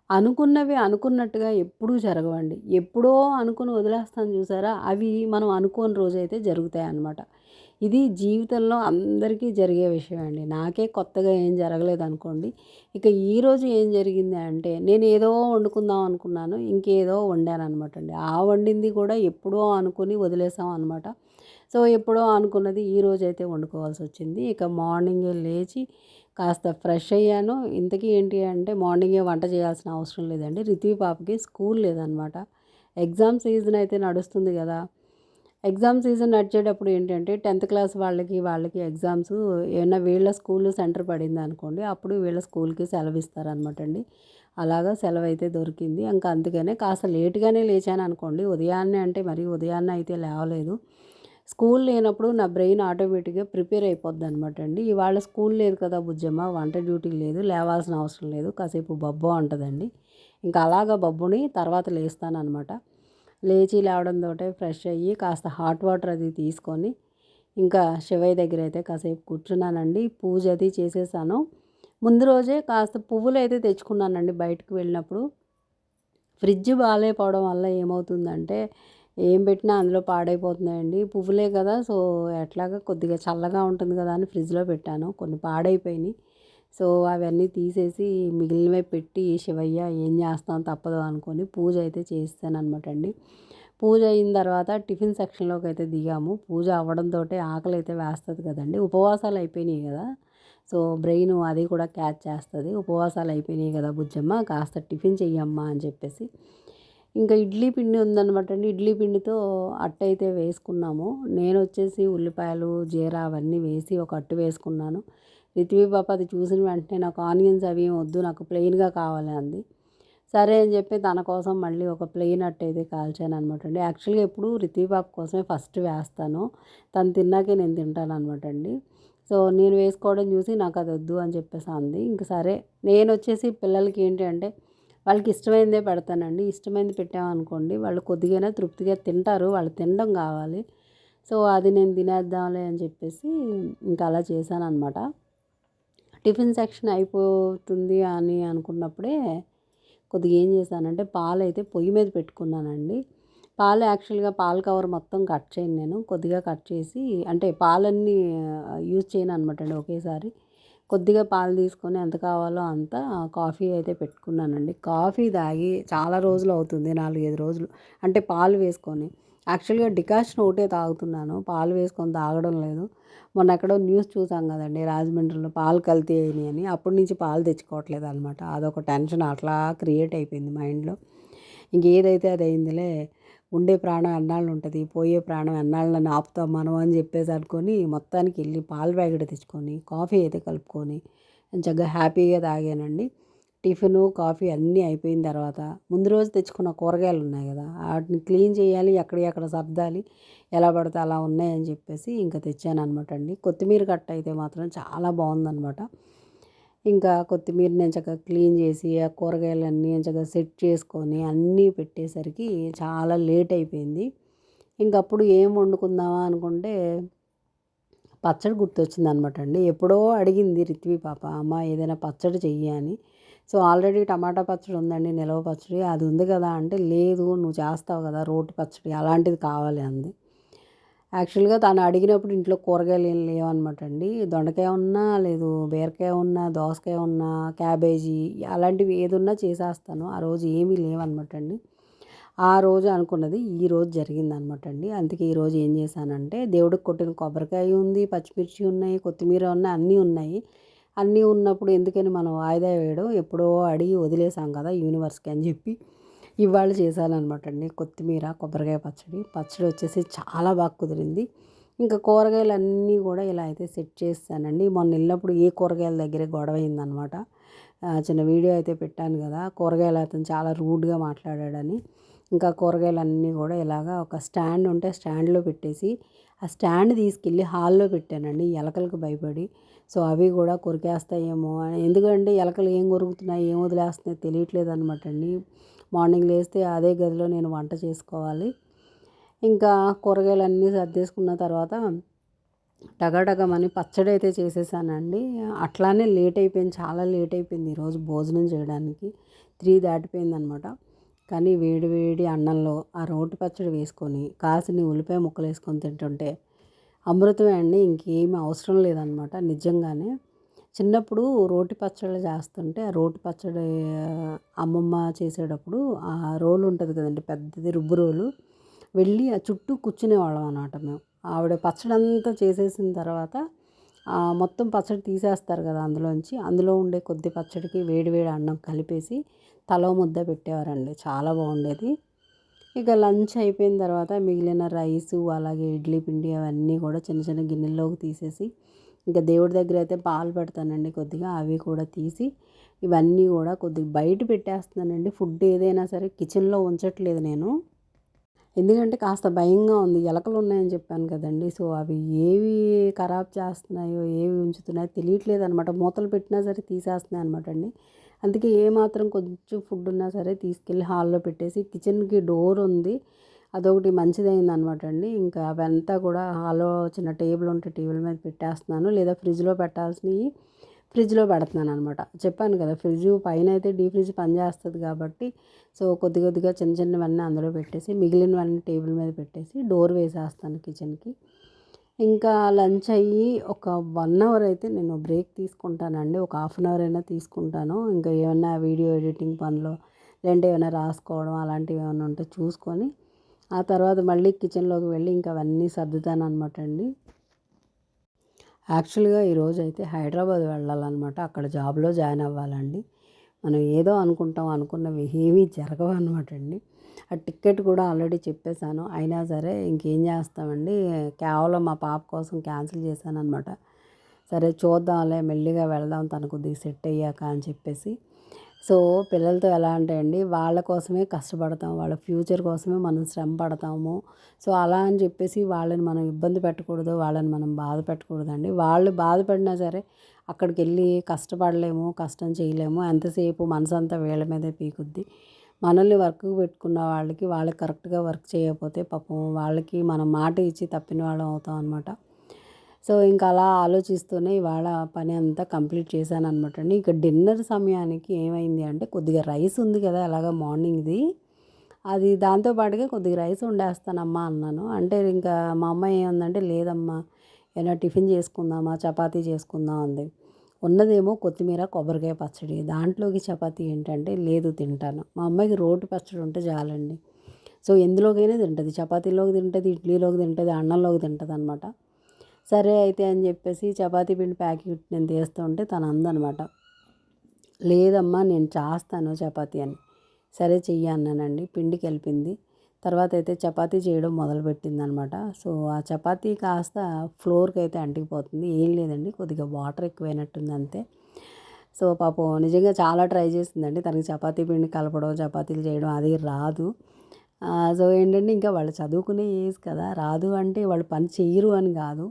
అనుకున్నవి అనుకున్నట్టుగా ఎప్పుడూ జరగవండి. ఎప్పుడో అనుకుని వదిలేస్తాం చూసారా? అవి మనం అనుకోని రోజైతే జరుగుతాయన్నమాట. ఇది జీవితంలో అందరికీ జరిగే విషయమే అండి. నాకే కొత్తగా ఏం జరగలేదనుకోండి. ఇక ఈరోజు ఏం జరిగింది అంటే, నేనేదో వండుకుందాం అనుకున్నాను. ఇంకేదో వండాననమాట అండి. ఆ వండింది కూడా ఎప్పుడో అనుకుని వదిలేసాం అనమాట. సో, ఎప్పుడో అనుకున్నది ఈరోజైతే వండుకోవాల్సొచ్చింది. ఇక మార్నింగే లేచి కాస్త ఫ్రెష్ అయ్యాను. ఇంతకీ ఏంటి అంటే మార్నింగే వంట చేయాల్సిన అవసరం లేదండి. రితీ పాపకి స్కూల్ లేదనమాట. ఎగ్జామ్ సీజన్ అయితే నడుస్తుంది గదా! ఎగ్జామ్ సీజన్ నడిచేటప్పుడు ఏంటంటే 10థ్ క్లాస్ వాళ్ళకి ఎగ్జామ్స్ ఏమన్నా వీళ్ళ స్కూల్ సెంటర్ పడిందనుకోండి, అప్పుడు వీళ్ళ స్కూల్‌కి సెలవిస్తారనమాట అండి. అలాగా సెలవైతే దొరికింది. ఇంకా అందుకనే కాస్త లేట్‌గానే లేచాననుకోండి. ఉదయాన్నే అంటే మరీ ఉదయాన్నే అయితే లేవలేదు. స్కూల్ లేనప్పుడు నా బ్రెయిన్ ఆటోమేటిక్‌గా ప్రిపేర్ అయిపోద్దనమాట అండి. ఇవాళ స్కూల్ లేదు కదా బుజ్జమ్మ, వంట డ్యూటీ లేదు, లేవాల్సిన అవసరం లేదు, కాసేపు బబ్బో అంటదండి. ఇంకా అలాగా బబ్బుని తర్వాత లేస్తాననమాట. లేచి లేవడంతోటే ఫ్రెష్ అయ్యి కాస్త హాట్ వాటర్ అది తీసుకొని ఇంకా శివయ్య దగ్గర అయితే కాసేపు కూర్చున్నానండి. పూజ అది చేసేసాను. ముందు రోజే కాస్త పువ్వులైతే తెచ్చుకున్నానండి బయటకి వెళ్ళినప్పుడు. ఫ్రిడ్జ్ బాలేపోవడం వల్ల ఏమవుతుందంటే, ఏం పెట్టినా అందులో పాడైపోతున్నాయండి. పువ్వులే కదా! సో, ఎట్లాగా కొద్దిగా చల్లగా ఉంటుంది కదా అని ఫ్రిడ్జ్‌లో పెట్టాను. కొన్ని పాడైపోయినియి. సో, అవన్నీ తీసేసి మిగిలినవే పెట్టి శివయ్య ఏం చేస్తాం తప్పదు అనుకోని పూజ అయితే చేసేసాననమాట అండి. పూజ అయిన తర్వాత టిఫిన్ సెక్షన్‌లోకైతే దిగాము. పూజ అవ్వడంతోటే ఆకలైతే వేస్తది కదండీ! ఉపవాసాలు అయిపోయినాయి కదా! సో, బ్రెయిను అది కూడా క్యాచ్ చేస్తది. ఉపవాసాలు అయిపోయినాయి కదా బుజ్జమ్మ, కాస్త టిఫిన్ చెయ్యమ్మా అని చెప్పేసి. ఇంకా ఇడ్లీ పిండి ఉందనమాట అండి. ఇడ్లీ పిండితో అట్టయితే వేసుకున్నాము. నేనొచ్చేసి ఉల్లిపాయలు, జీరా అవన్నీ వేసి ఒక అట్టు వేసుకున్నాను. రిత్వి పాప అది చూసిన వెంటనే నాకు ఆనియన్స్ అవి ఏం వద్దు, నాకు ప్లెయిన్‌గా కావాలి అంది. సరే అని చెప్పి తన కోసం మళ్ళీ ఒక ప్లెయిన్ అట్టయితే కాల్చాననమాట అండి. యాక్చువల్‌గా ఎప్పుడు రిత్వి పాప కోసమే ఫస్ట్ వేస్తాను. తను తిన్నాకే నేను తింటాననమాట అండి. సో, నేను వేసుకోవడం చూసి నాకదొద్దు అని చెప్పేసి అంది. ఇంక సరే నేనొచ్చేసి పిల్లలకి ఏంటి అంటే, వాళ్ళకి ఇష్టమైనదే పెడతానండి. ఇష్టమైనది పెట్టామనుకోండి వాళ్ళు కొద్దిగైనా తృప్తిగా తింటారు. వాళ్ళు తినడం కావాలి. సో, అది నేను తినేద్దాంలే అని చెప్పేసి ఇంక అలా చేశాననమాట. టిఫిన్ సెక్షన్ అయిపోతుంది అని అనుకున్నప్పుడే కొద్దిగా ఏం చేశానంటే పాలైతే పొయ్యి మీద పెట్టుకున్నానండి. పాలు యాక్చువల్‌గా పాల కవర్ మొత్తం కట్ చేయను నేను. కొద్దిగా కట్ చేసి అంటే పాలన్నీ యూజ్ చేయననమాట అండి ఒకేసారి. కొద్దిగా పాలు తీసుకొని ఎంత కావాలో అంత కాఫీ అయితే పెట్టుకున్నానండి. కాఫీ తాగి చాలా రోజులవుతుంది. 4, 5 రోజులు. అంటే పాలు వేసుకొని. యాక్చువల్‌గా డికాషన్ ఒకటే తాగుతున్నాను. పాలు వేసుకొని తాగడం లేదు. మొన్న ఎక్కడో న్యూస్ చూసాం కదండీ! రాజమండ్రిలో పాలు కల్తీ అయినాయని. అప్పటి నుంచి పాలు తెచ్చుకోవట్లేదనమాట. అదొక టెన్షన్ అట్లా క్రియేట్ అయిపోయింది మైండ్‌లో. ఇంకేదైతే అది అయిందిలే. ఉండే ప్రాణం ఎన్నాళ్ళుంటది, పోయే ప్రాణం ఎన్నాళ్ళని ఆపుతాం మనం అని చెప్పేసి అనుకోని మొత్తానికి ఎళ్లి పాల ప్యాకెట్ తెచ్చుకొని, కాఫీ అయితే కలుపుకొని ఎంచక్కా హ్యాపీగా తాగానండి. టిఫిను, కాఫీ అన్నీ అయిపోయిన తర్వాత ముందు రోజు తెచ్చుకున్న కూరగాయలున్నాయి గదా! ఆటిని క్లీన్ చేయాలి. ఎక్కడియి అక్కడ సర్దాలి. ఎలా పడితే అలా ఉన్నాయని చెప్పేసి ఇంక తెచ్చాననమాట అండి. కొత్తిమీర కట్ట అయితే మాత్రం చాలా బావుందనమాట. ఇంకా కొత్తిమీరని ఎంచక్కా క్లీన్ చేసి, ఆ కూరగాయలన్నీ ఎంచక్కా సెట్ చేసుకొని, అన్నీ పెట్టేసరికి చాలా లేట్ అయిపోయింది. ఇంకప్పుడు ఏం వండుకుందామా అనుకుంటే పచ్చడి గుర్తొచ్చిందనమాట అండి. ఎప్పుడో అడిగింది రిత్వి పాప, అమ్మ ఏదైనా పచ్చడి చెయ్యి అని. సో, ఆల్రెడీ టమాటా పచ్చడి ఉందండి, నిలవ పచ్చడి. అది ఉంది కదా అంటే, లేదు నువ్వు చేస్తావు కదా రోటి పచ్చడి అలాంటిది కావాలి అంది. యాక్చువల్‌గా తను అడిగినప్పుడు ఇంట్లో కూరగాయలు ఏం లేవనమాట అండి. దొండకాయ ఉన్నా లేదు, బీరకాయ ఉన్నా, దోసకాయ ఉన్నా, క్యాబేజీ అలాంటివి ఏదున్నా చేసేస్తాను. ఆ రోజు ఏమీ లేవనమాట అండి. ఆ రోజు అనుకున్నది ఈరోజు జరిగిందనమాట అండి. అందుకే ఈరోజు ఏం చేశానంటే దేవుడికి కొట్టిన కొబ్బరికాయ ఉంది, పచ్చిమిర్చి ఉన్నాయి, కొత్తిమీర ఉన్నాయి, అన్నీ ఉన్నాయి. అన్నీ ఉన్నప్పుడు ఎందుకని మనం వాయిదా వేయడం, ఎప్పుడో అడిగి వదిలేసాం కదా యూనివర్స్‌కి అని చెప్పి ఇవాళ చేశాననమాట అండి. కొత్తిమీర, కొబ్బరికాయ పచ్చడి. పచ్చడి వచ్చేసి చాలా బాగా కుదిరింది. ఇంకా కూరగాయలన్నీ కూడా ఇలా అయితే సెట్ చేసేసానండి. మొన్న ఎళ్ళినప్పుడు ఏ కూరగాయల దగ్గరే గొడవయిందనమాట. చిన్న వీడియో అయితే పెట్టాను కదా! కూరగాయల అతను చాలా రూడ్‌గా మాట్లాడాడని. ఇంకా కూరగాయలన్నీ కూడా ఇలాగా ఒక స్టాండ్ ఉంటే స్టాండ్‌లో పెట్టేసి, ఆ స్టాండ్ తీసుకెళ్ళి హాల్‌లో పెట్టానండి ఎలకలకి భయపడి. సో, అవి కూడా కొరికేస్తాయేమో అని. ఎందుకంటే ఎలకలు ఏం కొరుకుతున్నాయి, ఏం వదిలేస్తున్నాయో తెలియట్లేదనమాట అండి. మార్నింగ్ లేస్తే అదే గదిలో నేను వంట చేసుకోవాలి. ఇంకా కూరగాయలన్నీ సర్దేసుకున్న తర్వాత టగటగమని పచ్చడైతే చేసేసానండి. అట్లానే లేట్ అయిపోయింది. చాలా లేట్ అయిపోయింది ఈరోజు భోజనం చేయడానికి. 3 దాటిపోయిందనమాట. కానీ వేడి వేడి అన్నంలో ఆ రోటి పచ్చడి వేసుకొని కాసిన్ని ఉల్లిపాయ ముక్కలు వేసుకొని తింటుంటే అమృతమే అండి. ఇంకేమీ అవసరం లేదనమాట నిజంగానే. చిన్నప్పుడు రోటి పచ్చళ్ళు చేస్తుంటే ఆ రోటి పచ్చడి అమ్మమ్మ చేసేటప్పుడు ఆ రోలు ఉంటుంది కదండి, పెద్దది రుబ్బు రోలు, వెళ్ళి ఆ చుట్టూ కూర్చునేవాళ్ళం అనమాట మేము. ఆవిడ పచ్చడి అంతా చేసేసిన తర్వాత మొత్తం పచ్చడి తీసేస్తారు కదా అందులోంచి, అందులో ఉండే కొద్ది పచ్చడికి వేడి వేడి అన్నం కలిపేసి తలో ముద్ద పెట్టేవారండి. చాలా బాగుండేది. ఇక లంచ్ అయిపోయిన తర్వాత మిగిలిన రైసు అలాగే ఇడ్లీ పిండి అవన్నీ కూడా చిన్న చిన్న గిన్నెల్లోకి తీసేసి, ఇంకా దేవుడి దగ్గర అయితే పాలు పెడతానండి కొద్దిగా, అవి కూడా తీసి ఇవన్నీ కూడా కొద్దిగా బయట పెట్టేస్తున్నానండి. ఫుడ్ ఏదైనా సరే కిచెన్లో ఉంచట్లేదు నేను. ఎందుకంటే కాస్త భయంగా ఉంది. ఎలకలు ఉన్నాయని చెప్పాను కదండీ! సో, అవి ఏవి ఖరాబ్ చేస్తున్నాయో, ఏవి ఉంచుతున్నాయో తెలియట్లేదనమాట. మూతలు పెట్టినా సరే తీసేస్తున్నాయనమాట అండి. అందుకే ఏమాత్రం కొంచెం ఫుడ్ ఉన్నా సరే తీసుకెళ్ళి హాల్‌లో పెట్టేసి, కిచెన్‌కి డోర్ ఉంది. అదొకటి మంచిదయిందనమాట అండి. ఇంకా అవంతా కూడా హాల్‌లో చిన్న టేబుల్ ఉంటే టేబుల్ మీద పెట్టేస్తున్నాను. లేదా ఫ్రిడ్జ్‌లో పెట్టాల్సినవి ఫ్రిడ్జ్‌లో పెడుతున్నాననమాట. చెప్పాను కదా! ఫ్రిడ్జు పైనయితే డీప్ ఫ్రిడ్జ్ పనిచేస్తది కాబట్టి, సో, కొద్ది కొద్దిగా చిన్న చిన్నవన్నీ అందులో పెట్టేసి, మిగిలినవన్నీ టేబుల్ మీద పెట్టేసి డోర్ వేసేస్తాను కిచెన్‌కి. ఇంకా లంచ్ అయ్యి ఒక 1 అవర్ అయితే నేను బ్రేక్ తీసుకుంటానండి. ఒక హాఫ్ అన్ అవర్ అయినా తీసుకుంటాను. ఇంకా ఏమన్నా వీడియో ఎడిటింగ్ పనిలో, లేదంటే ఏమైనా రాసుకోవడం అలాంటివి ఏమన్నా ఉంటే చూసుకొని, ఆ తర్వాత మళ్ళీ కిచెన్‌లోకి వెళ్ళి ఇంకా అవన్నీ సర్దుతాననమాట అండి. యాక్చువల్‌గా ఈరోజైతే హైదరాబాద్ వెళ్ళాలన్నమాట. అక్కడ జాబ్‌లో జాయిన్ అవ్వాలండి. మనం ఏదో అనుకుంటాం, అనుకున్నవి ఏమీ జరగవన్నమాట అండి. ఆ టికెట్ కూడా ఆల్రెడీ చెప్పేసాను. అయినా సరే ఇంకేం చేస్తామండి, కేవలం మా పాప కోసం క్యాన్సిల్ చేశానన్నమాట. సరే చూద్దాంలే, మెల్లిగా వెళ్దాం తను కొద్దిగా సెట్ అయ్యాక అని చెప్పేసి. సో, పిల్లలతో ఎలా అంటే అండి, వాళ్ళ కోసమే కష్టపడతాం. వాళ్ళ ఫ్యూచర్ కోసమే మనం శ్రమ పడతాము. సో, అలా అని చెప్పేసి వాళ్ళని మనం ఇబ్బంది పెట్టకూడదు. వాళ్ళని మనం బాధ పెట్టకూడదండి. వాళ్ళు బాధపడినా సరే అక్కడికెళ్ళి కష్టపడలేము, కష్టం చేయలేము. ఎంతసేపు మనసంతా వీళ్ళ మీదే పీకుద్ది. మనల్ని వర్క్‌కి పెట్టుకున్న వాళ్ళకి, వాళ్ళకి కరెక్ట్‌గా వర్క్ చేయకపోతే పాపం వాళ్ళకి మనం మాట ఇచ్చి తప్పిన వాళ్ళం అవుతాం అనమాట. సో, ఇంక అలా ఆలోచిస్తూనే ఇవాళ పని అంతా కంప్లీట్ చేశాననమాట అండి. ఇక డిన్నర్ సమయానికి ఏమైంది అంటే, కొద్దిగా రైస్ ఉంది కదా ఎలాగో మార్నింగ్‌ది, అది దాంతో పాటుగా కొద్దిగా రైస్ వండేస్తానమ్మా అన్నాను. అంటే ఇంకా మా అమ్మాయి ఏమందంటే, లేదమ్మా ఏమైనా టిఫిన్ చేసుకుందామా, చపాతీ చేసుకుందాం అంది. ఉన్నదేమో కొత్తిమీర, కొబ్బరికాయ పచ్చడి. దాంట్లోకి చపాతీ ఏంటంటే, లేదు తింటాను. మా అమ్మాయికి రోటి పచ్చడి ఉంటే చాలండి. సో, ఎందులోకైనా తింటది. చపాతీలోకి తింటది, ఇడ్లీలోకి తింటది, అన్నంలోకి తింటదనమాట. సరే అయితే అని చెప్పేసి చపాతీ పిండి ప్యాకెట్ నేను తీస్తుంటే తను అందనమాట, లేదమ్మా నేను చేస్తాను చపాతీ అని. సరే చెయ్యి అన్నానండి. పిండి కలిపింది. తర్వాత అయితే చపాతీ చేయడం మొదలుపెట్టిందనమాట. సో, ఆ చపాతీ కాస్త ఫ్లోర్‌కి అయితే అంటుకుపోతుంది. ఏం లేదండి, కొద్దిగా వాటర్ ఎక్కువైనట్టుంది అంతే. సో, పాపం నిజంగా చాలా ట్రై చేసిందండి. తనకి చపాతీ పిండి కలపడం, చపాతీలు చేయడం అది రాదు. సో, ఏంటంటే ఇంకా వాళ్ళు చదువుకునే ఏజ్ కదా! రాదు అంటే వాళ్ళు పని చెయ్యరు అని కాదు.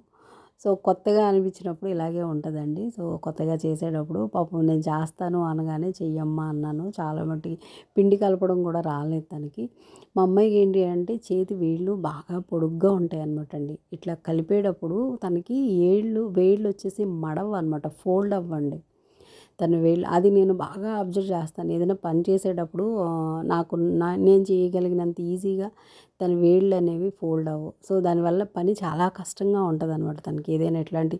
సో, కొత్తగా అనిపించినప్పుడు ఇలాగే ఉంటదండి. సో, కొత్తగా చేసేటప్పుడు పాపం నేను చేస్తాను అనగానే చెయ్యమ్మా అన్నాను. చాలా మట్టుకి పిండి కలపడం కూడా రాలేదు తనకి. మా అమ్మాయికి ఏంటి అంటే చేతి వేళ్ళు బాగా పొడుగ్గా ఉంటాయన్నమాట అండి. ఇట్లా కలిపేటప్పుడు తనకి వేళ్ళు వచ్చేసి మడవన్నమాట, ఫోల్డ్ అవ్వండి. తన వేళ్ళు అది నేను బాగా అబ్జర్వ్ చేస్తాను. ఏదైనా పని చేసేటప్పుడు నేను చేయగలిగినంత ఈజీగా తన వేళ్ళు అనేవి ఫోల్డ్ అవ్వవు. సో, దానివల్ల పని చాలా కష్టంగా ఉంటదనమాట తనకి. ఏదైనా ఇట్లాంటి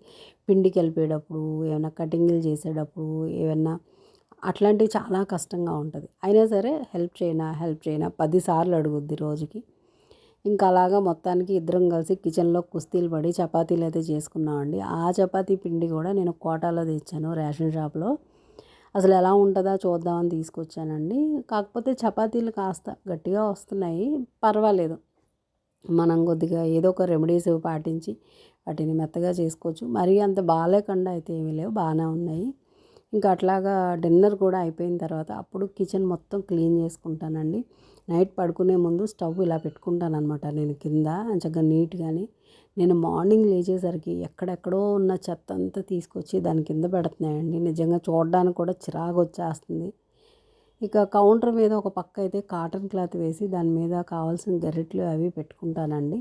పిండి కలిపేటప్పుడు, ఏమైనా కటింగులు చేసేటప్పుడు, ఏవన్నా అట్లాంటివి చాలా కష్టంగా ఉంటది. అయినా సరే హెల్ప్ చేయనా 10 సార్లు అడుగుద్ది రోజుకి. ఇంకా అలాగా మొత్తానికి ఇద్దరం కలిసి కిచెన్‌లో కుస్తీలు పడి చపాతీలయితే చేసుకున్నామండి. ఆ చపాతీ పిండి కూడా నేను కోటాలో తెచ్చాను రేషన్ షాప్‌లో. అసలు ఎలా ఉంటదా చూద్దామని తీసుకొచ్చానండి. కాకపోతే చపాతీలు కాస్త గట్టిగా వస్తున్నాయి. పర్వాలేదు. మనం కొద్దిగా ఏదో ఒక రెమెడీస్ పాటించి వాటిని మెత్తగా చేసుకోవచ్చు. మరీ అంత బాలేకుండా అయితే ఏమీ లేవు, బాగానే ఉన్నాయి. ఇంకా అట్లాగా డిన్నర్ కూడా అయిపోయిన తర్వాత అప్పుడు కిచెన్ మొత్తం క్లీన్ చేసుకుంటానండి. నైట్ పడుకునే ముందు స్టవ్ ఇలా పెట్టుకుంటాననమాట నేను కింద చక్కగా నీట్‌గాని. నేను మార్నింగ్ లేచేసరికి ఎక్కడెక్కడో ఉన్న చెత్త అంతా తీసుకొచ్చి దాని కింద పెడుతున్నాయండి. నిజంగా చూడడానికి కూడా చిరాకొచ్చేస్తుంది. ఇక కౌంటర్ మీద ఒక పక్క అయితే కాటన్ క్లాత్ వేసి దాని మీద కావాల్సిన గరిటెలు అవి పెట్టుకుంటానండి.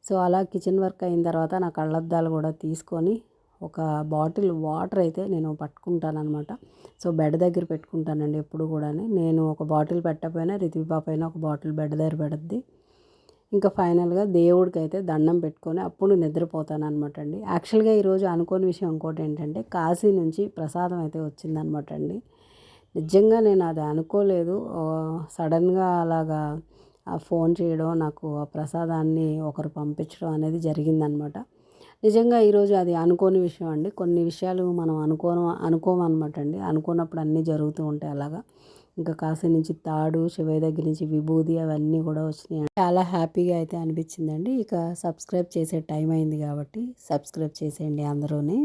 సో, అలా కిచెన్ వర్క్ అయిన తర్వాత నా కళ్ళద్దాలు కూడా తీసుకొని ఒక బాటిల్ వాటర్ అయితే నేను పట్టుకుంటానన్నమాట. సో బెడ్ దగ్గర పెట్టుకుంటానండి ఎప్పుడు కూడా. నేను ఒక బాటిల్ పెట్టకపోయినా రితివి పాప అయినా ఒక బాటిల్ బెడ్ దగ్గర పెడుద్ది. ఇంకా ఫైనల్గా దేవుడికైతే దండం పెట్టుకొని అప్పుడు నిద్రపోతానమాట అండి. యాక్చువల్గా ఈరోజు అనుకోని విషయం ఇంకోటి ఏంటంటే కాశీ నుంచి ప్రసాదం అయితే వచ్చిందనమాట అండి. నిజంగా నేను అది అనుకోలేదు. సడన్గా అలాగా ఫోన్ చేయడం, నాకు ఆ ప్రసాదాన్ని ఒకరు పంపించడం అనేది జరిగిందనమాట. నిజంగా ఈరోజు అది అనుకోని విషయం అండి. కొన్ని విషయాలు మనం అనుకోమనమాట అండి. అనుకోనప్పుడు అన్నీ జరుగుతూ ఉంటాయి అలాగా. ఇంకా కాశీ నుంచి తాడు, శివయ్య దగ్గర నుంచి విభూది అవన్నీ కూడా వచ్చినాయి. చాలా హ్యాపీగా అయితే అనిపించిందండి. ఇక సబ్స్క్రైబ్ చేసే టైం అయింది కాబట్టి సబ్స్క్రైబ్ చేసేయండి అందరూని.